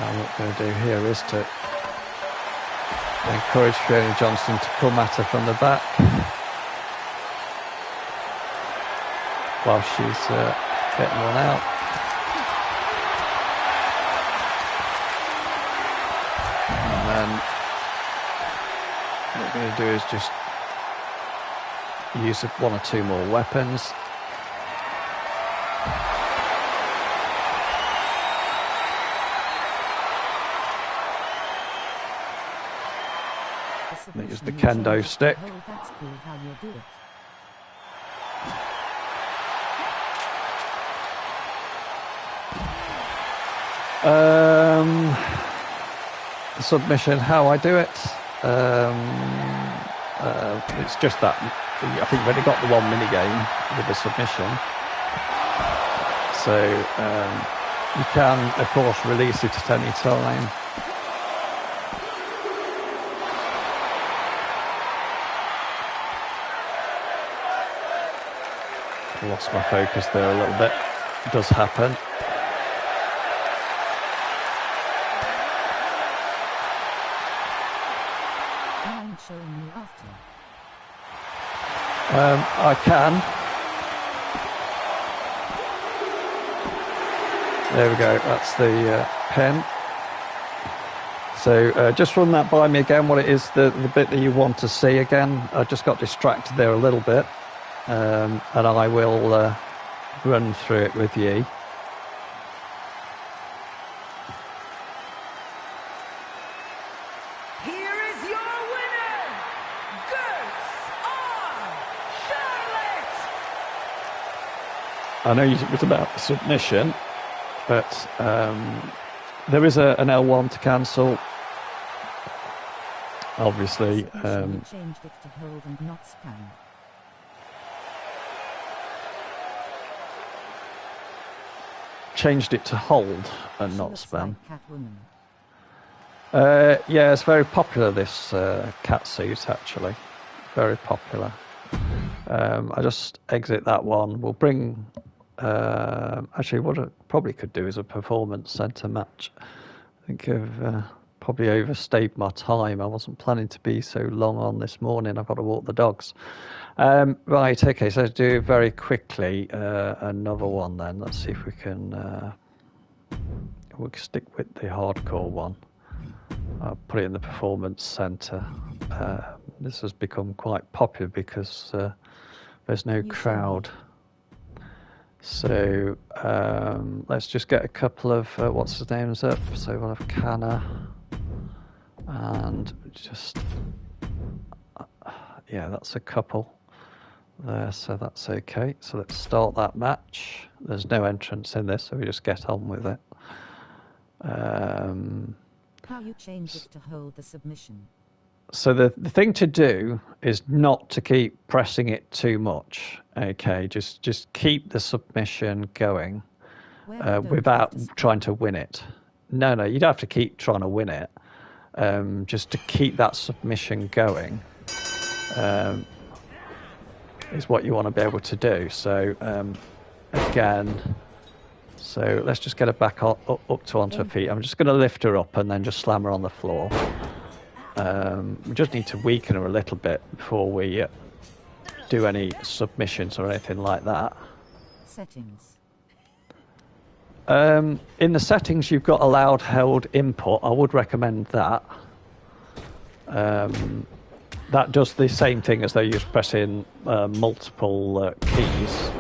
And what I'm going to do here is to encourage Fiona Johnson to come at her from the back while she's getting one out. And then what we're going to do is just use 1 or 2 more weapons. Use the kendo stick. Oh, that's cool how you do it. The submission, how I do it. It's just that I think we've only got the 1 minigame with the submission. So you can, of course, release it at any time. I lost my focus there a little bit. It does happen. I'm showing you after. I can. There we go. That's the pen. So just run that by me again. What it is, the bit that you want to see again. I just got distracted there a little bit. And I will run through it with you. Here is your winner, Charlotte. I know it was about submission, but there is an L1 to cancel. Obviously, You changed it to hold and not spam. changed it to hold and not spam. Like Catwoman. Yeah, it's very popular, this catsuit, actually. Very popular. I just exit that one. We'll bring... actually, what I probably could do is a performance centre match. I think I've probably overstayed my time. I wasn't planning to be so long on this morning. I've got to walk the dogs. Right, okay, so let's do very quickly another one then. Let's see if we can... we'll stick with the hardcore one. I'll put it in the performance centre. This has become quite popular because there's no crowd. So let's just get a couple of what's his name's up. So we'll have Cana and just yeah, that's a couple there. So that's okay. So let's start that match. There's no entrance in this, so we just get on with it. How you change it to hold the submission. So the thing to do is not to keep pressing it too much. Okay, just keep the submission going without trying to win it. No, you don't have to keep trying to win it. Just to keep that submission going is what you want to be able to do. So again, so let's just get her back up to onto her feet. I'm just going to lift her up and then just slam her on the floor. We just need to weaken her a little bit before we do any submissions or anything like that. Settings. In the settings, you've got allowed held input. I would recommend that. That does the same thing as though you're pressing multiple keys,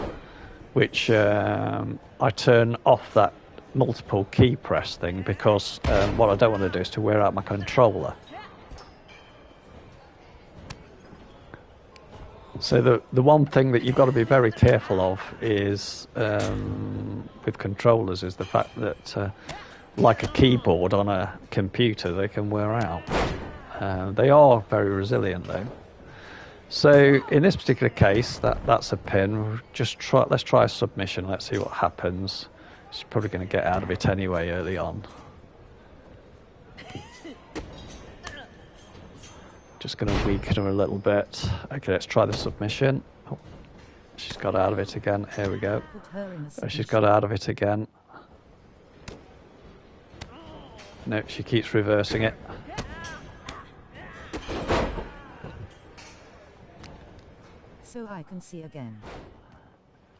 which I turn off that multiple key press thing because what I don't want to do is to wear out my controller. So the one thing that you've got to be very careful of is with controllers is the fact that like a keyboard on a computer, they can wear out. They are very resilient though. So in this particular case, that's a pin. Let's try a submission. Let's see what happens. She's probably going to get out of it anyway early on. Just going to weaken her a little bit. Okay, let's try the submission. Oh, she's got out of it again. Here we go. Oh, she's got out of it again. No, she keeps reversing it. So I can see again.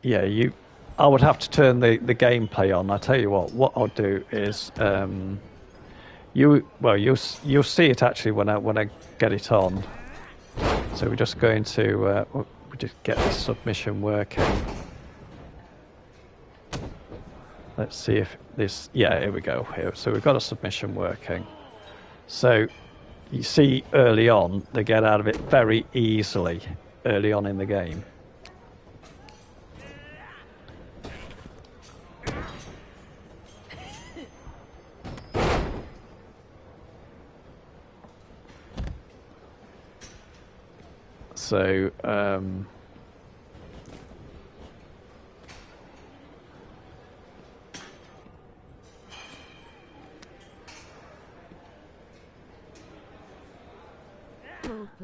Yeah, I would have to turn the gameplay on. I tell you what I'll do is you'll see it actually when I get it on. So we're just going to we just get this submission working. Let's see if this. Yeah, here we go. Here, so we've got a submission working. So you see early on they get out of it very easily early on in the game. So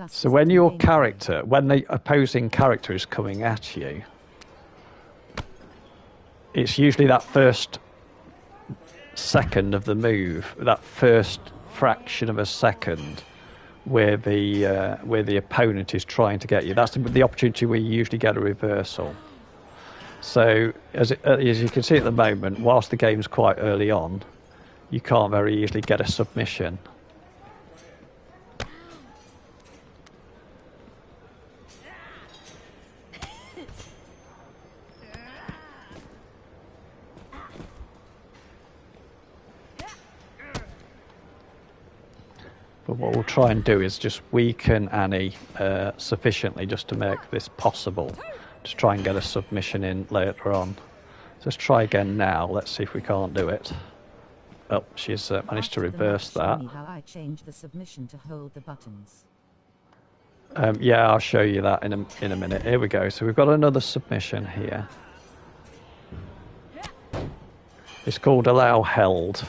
so when your character, when the opposing character is coming at you, it's usually that first second of the move, that first fraction of a second where the opponent is trying to get you. That's the opportunity where you usually get a reversal. So as you can see at the moment, whilst the game's quite early on, you can't very easily get a submission. But what we'll try and do is just weaken Annie sufficiently just to make this possible. Just try and get a submission in later on. So let's try again now. Let's see if we can't do it. Oh, she's managed to reverse that. Show me how I change the submission to hold the buttons. Yeah, I'll show you that in a minute. Here we go. So we've got another submission here. It's called allow held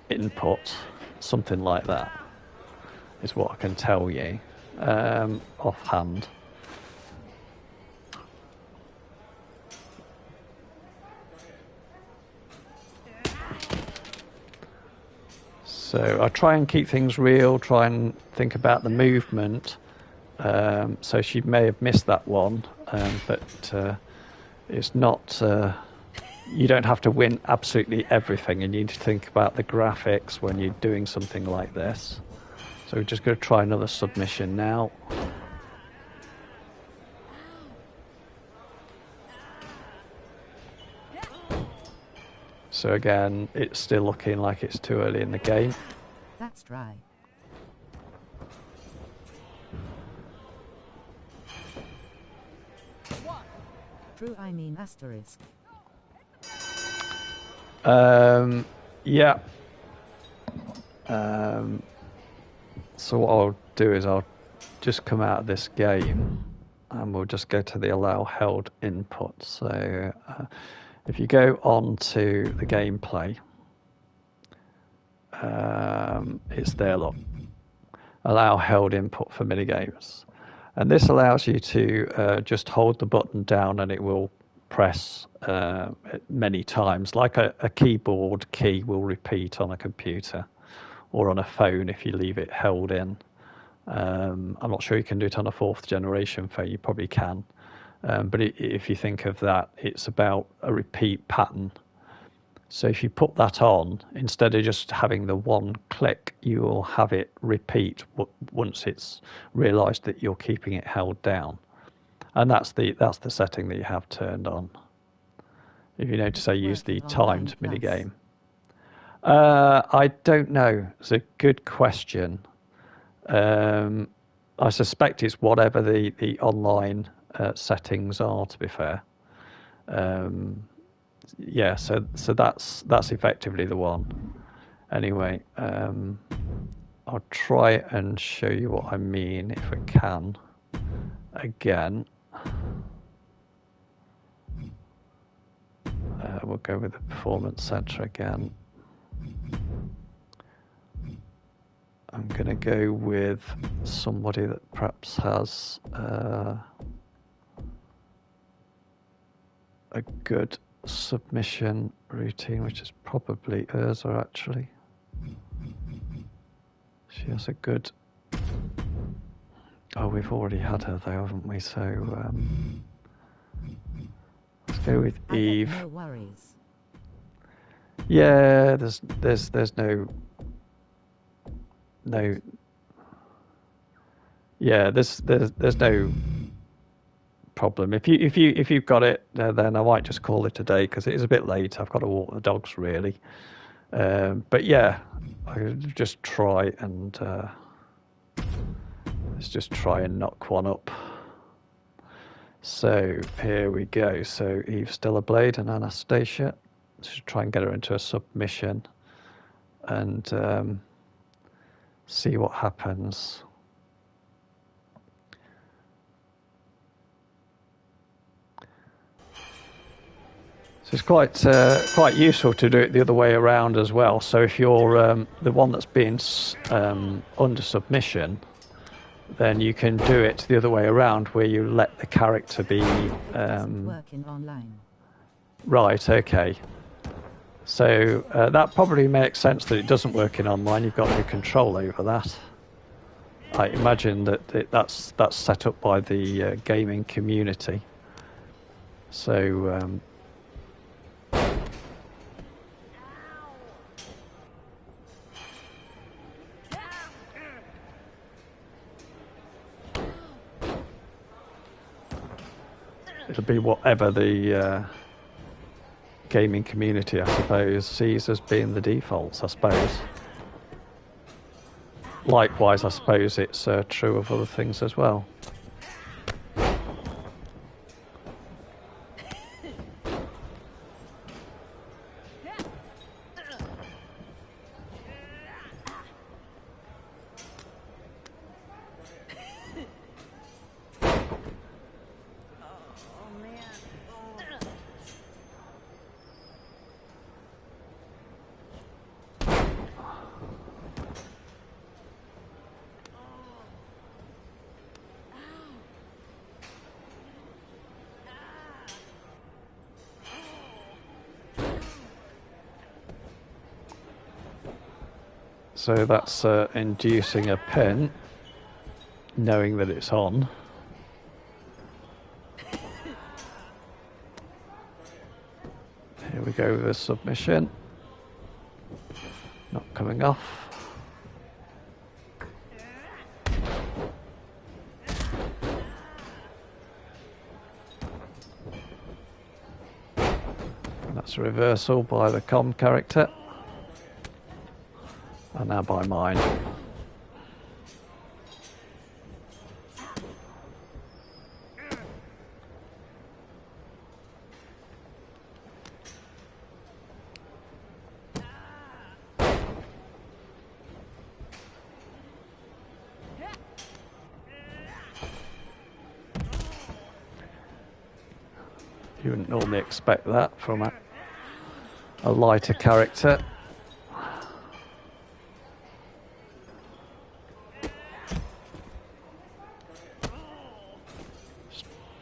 input. Something like that is what I can tell you offhand. So I try and keep things real, try and think about the movement. So she may have missed that one, but it's not... you don't have to win absolutely everything, and you need to think about the graphics when you're doing something like this. So we're just going to try another submission now. So again, it's still looking like it's too early in the game. That's dry. True, I mean asterisk. Yeah. So what I'll do is I'll just come out of this game and we'll just go to the allow held input. So if you go on to the gameplay, it's there, look. Allow held input for minigames. And this allows you to just hold the button down and it will press many times, like a keyboard key will repeat on a computer or on a phone if you leave it held in. I'm not sure you can do it on a 4th generation phone, you probably can. But if you think of that, it's about a repeat pattern. So if you put that on, instead of just having the one click, you will have it repeat once it's realised that you're keeping it held down. And that's the setting that you have turned on. If you notice, I use the timed minigame. I don't know. It's a good question. I suspect it's whatever the online settings are, to be fair. Yeah, so that's effectively the one. Anyway, I'll try and show you what I mean if I can. Again, we'll go with the Performance Center again. I'm going to go with somebody that perhaps has a good submission routine, which is probably Erza, actually. She has a good... Oh, we've already had her though, haven't we? So let's go with Eve. No worries. Yeah, there's no... Yeah, there's no problem. If you've got it, then I might just call it a day because it is a bit late. I've got to walk the dogs really. But yeah, I just try and let's just try and knock one up. So here we go. So Eve's still a blade and Anastacia. Should try and get her into a submission and see what happens. So it's quite useful to do it the other way around as well. So if you're the one that's being under submission, then you can do it the other way around, where you let the character be. Working online. Right. Okay. So that probably makes sense that it doesn't work in online. You've got no control over that. I imagine that that's set up by the gaming community. So. It'll be whatever the gaming community, I suppose, sees as being the defaults, I suppose. Likewise, I suppose it's true of other things as well. So that's inducing a pin, knowing that it's on. Here we go with a submission. Not coming off. And that's a reversal by the com character. And now by mine. You wouldn't normally expect that from a lighter character.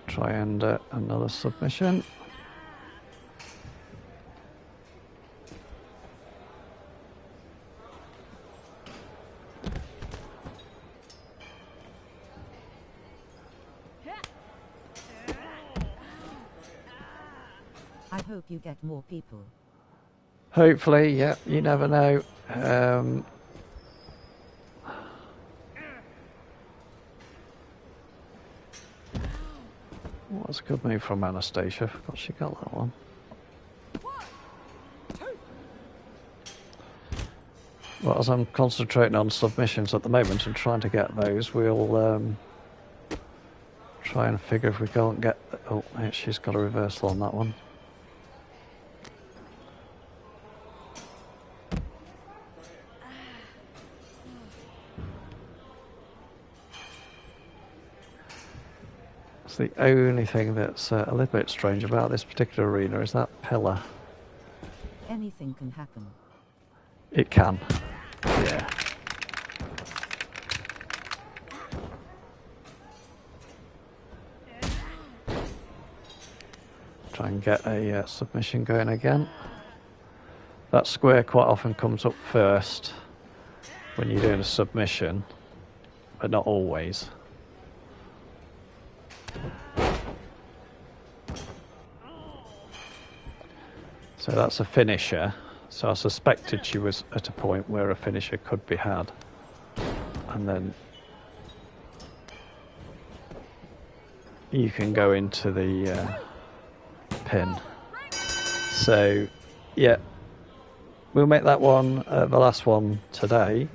Try and another submission. hope you get more people. Hopefully, yeah, you never know. What was a good move from Anastacia? I forgot she got that one. Well, as I'm concentrating on submissions at the moment and trying to get those, we'll try and figure if we can't get... Oh, she's got a reversal on that one. It's the only thing that's a little bit strange about this particular arena is that pillar. Anything can happen. It can. Yeah. Try and get a submission going again. That square quite often comes up first when you're doing a submission, but not always. So that's a finisher. So I suspected she was at a point where a finisher could be had. And then you can go into the pin. So, yeah, we'll make that one the last one today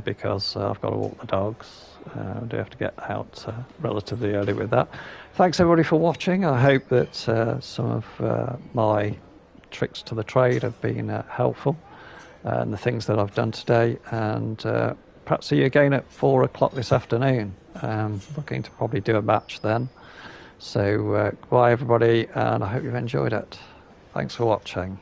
because I've got to walk the dogs. I do have to get out relatively early with that. Thanks everybody for watching. I hope that some of my tricks to the trade have been helpful and the things that I've done today, and perhaps see you again at 4 o'clock this afternoon. Looking to probably do a match then. So goodbye everybody, and I hope you've enjoyed it. Thanks for watching.